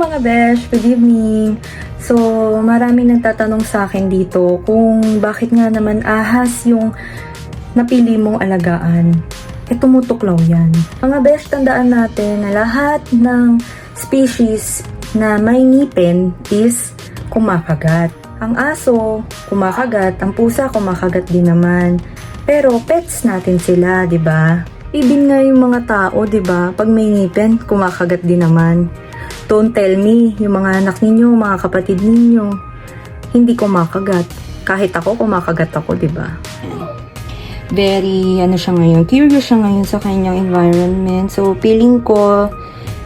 Mga besh, good evening. So, maraming nagtatanong sa akin dito kung bakit nga naman ahas yung napili mong alagaan. Tumutuklaw yan. Mga besh, tandaan natin na lahat ng species na may ngipin is kumakagat. Ang aso, kumakagat. Ang pusa, kumakagat din naman. Pero pets natin sila, di ba? Even nga yung mga tao, di ba? Pag may ngipin, kumakagat din naman. Don't tell me, yung mga anak ninyo, mga kapatid ninyo, hindi kumakagat. Kahit ako, kumakagat ako, di ba? Very, siya ngayon, curious siya ngayon sa kanyang environment. So, feeling ko,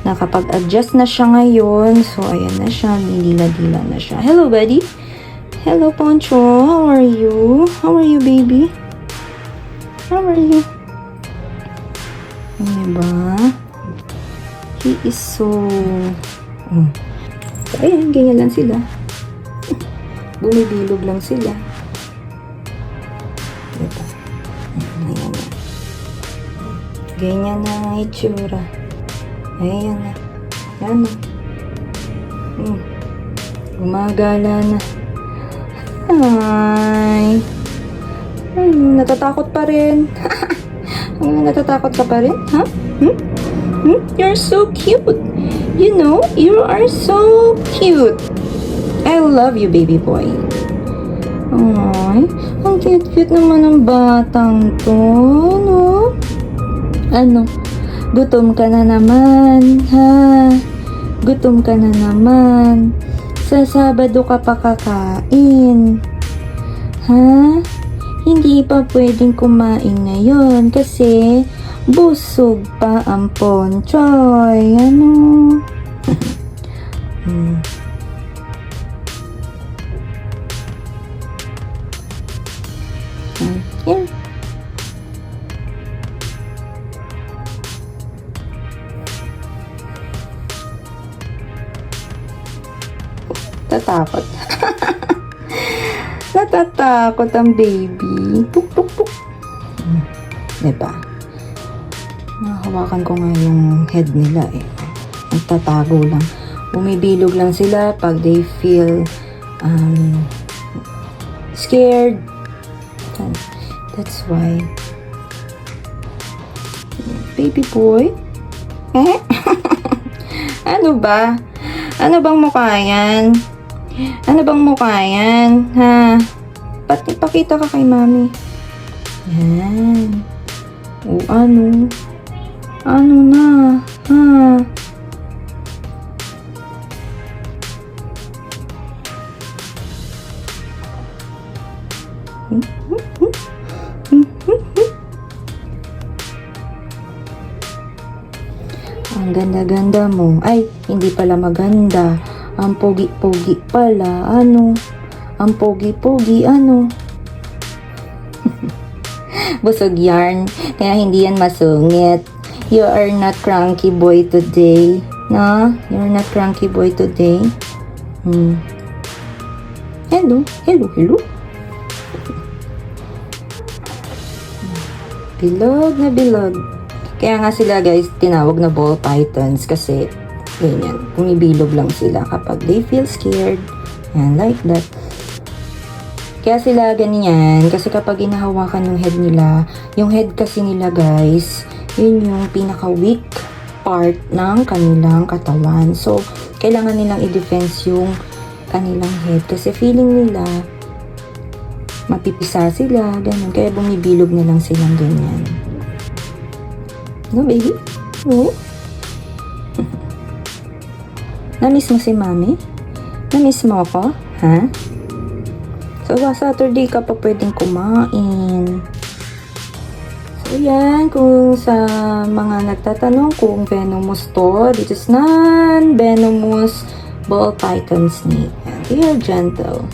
nakapag-adjust na siya ngayon. So, ayan na siya, nilila-dila na siya. Hello, buddy. Hello, Poncho. How are you? How are you, baby? How are you? Diba? He is so... Ayan, ganyan lang sila. Bumibilog lang sila. Diba? Ayan na. Ganyan na ang itsura. Ayan na. Ayan na. Gumagala na. Ay. Natatakot pa rin. Natatakot ka pa rin? Ha? You're so cute. You know, you are so cute. I love you, baby boy. Ay, ang cute-cute naman ng batang to, no? Gutom ka na naman, ha? Gutom ka na naman. Sa Sabado ka pa kakain. Ha? Hindi pa pwedeng kumain ngayon kasi busog pa ang Ponchoy. Yan. Tatakot. Natatakot ang baby. Puk, puk, puk. Diba? Hawakan ko nga yung head nila eh. Nagtatago lang. Bumibilog lang sila pag they feel scared. That's why. Baby boy? Eh? Ano ba? Ano bang mukha yan? Ano bang mukha yan? Ha? Pakita ka kay mami. Yan. O ano? Ano na? Ha? Ang ganda-ganda mo. Ay, hindi pala maganda. Ang pogi-pogi pala. Ano? Ang pogi-pogi, ano? Busog yarn. Kaya hindi yan masungit. You are not cranky boy today. No? You're not cranky boy today. Hello. Hello, hello. Bilog na bilog. Kaya nga sila guys, tinawag na ball pythons kasi ganyan, bumibilog lang sila kapag they feel scared. Yan, like that. Kaya sila ganyan, kasi kapag inahawakan yung head nila, yung head kasi nila guys, yun yung pinaka-weak part ng kanilang katawan. So, kailangan nilang i-defense yung kanilang head kasi feeling nila mapipisa sila, ganun. Kaya bumibilog na lang silang ganyan. No, baby? No? Namiss mo si mami? Namiss mo ako? Ha? So, Saturday ka pa pwedeng kumain. So, yan. Kung sa mga nagtatanong kung venomous to, this is non-venomous ball python snake. They are gentle.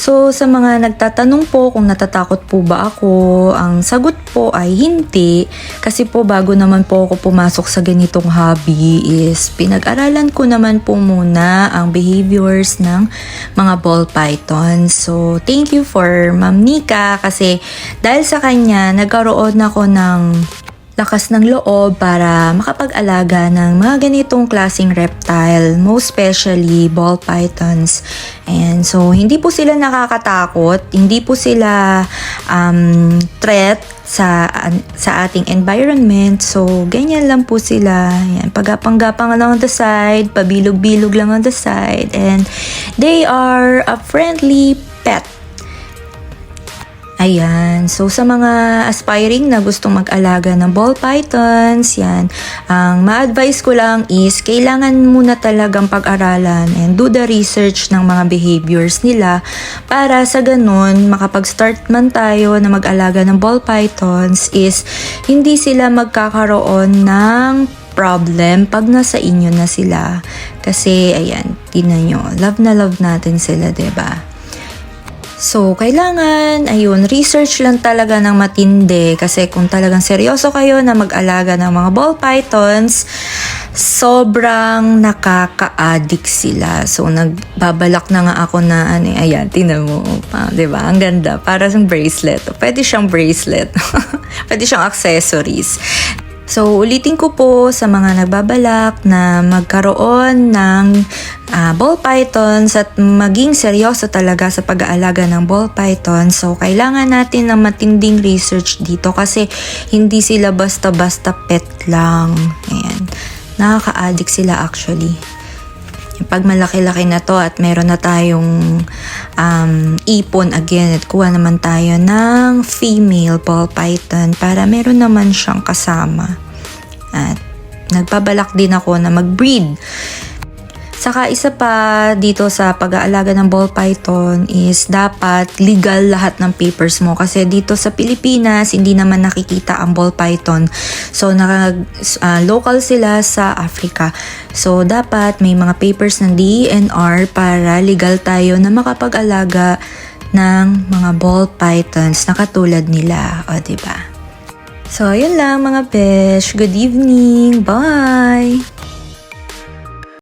So, sa mga nagtatanong po kung natatakot po ba ako, ang sagot po ay hindi. Kasi po bago naman po ako pumasok sa ganitong hobby is pinag-aralan ko naman po muna ang behaviors ng mga ball python. So, thank you for Ma'am Nika kasi dahil sa kanya nagkaroon ako ng lakas ng loob para makapag-alaga ng mga ganitong klaseng reptile, most especially ball pythons. And so, hindi po sila nakakatakot, hindi po sila threat sa ating environment. So, ganyan lang po sila. Yan, pagapang-gapang lang on the side, pabilog-bilog lang on the side. And they are a friendly pet. Ayan. So, sa mga aspiring na gustong mag-alaga ng ball pythons, yan, ang ma-advise ko lang is, kailangan muna talagang pag-aralan and do the research ng mga behaviors nila para sa ganun, makapag-start man tayo na mag-alaga ng ball pythons is, hindi sila magkakaroon ng problem pag nasa inyo na sila. Kasi, ayan, tingnan nyo, love na love natin sila, diba? So, kailangan, ayun, research lang talaga ng matindi kasi kung talagang seryoso kayo na mag-alaga ng mga ball pythons, sobrang nakaka-addict sila. So, nagbabalak na nga ako na, ayan, tingnan mo, diba? Ang ganda, para sa bracelet. Pwede siyang bracelet. Pwede siyang accessories. So, ulitin ko po sa mga nagbabalak na magkaroon ng ball pythons at maging seryoso talaga sa pag-aalaga ng ball pythons. So, kailangan natin ng matinding research dito kasi hindi sila basta-basta pet lang. Ayan. Nakaka-addict sila actually. Pag malaki-laki na to at meron na tayong ipon again at kuha naman tayo ng female ball python para meron naman siyang kasama. At nagbabalak din ako na mag-breed. Saka isa pa dito sa pag-aalaga ng ball python is dapat legal lahat ng papers mo. Kasi dito sa Pilipinas, hindi naman nakikita ang ball python. So, local sila sa Africa. So, dapat may mga papers ng DENR para legal tayo na makapag-alaga ng mga ball pythons na katulad nila. O, diba? So, yun lang mga besh. Good evening. Bye!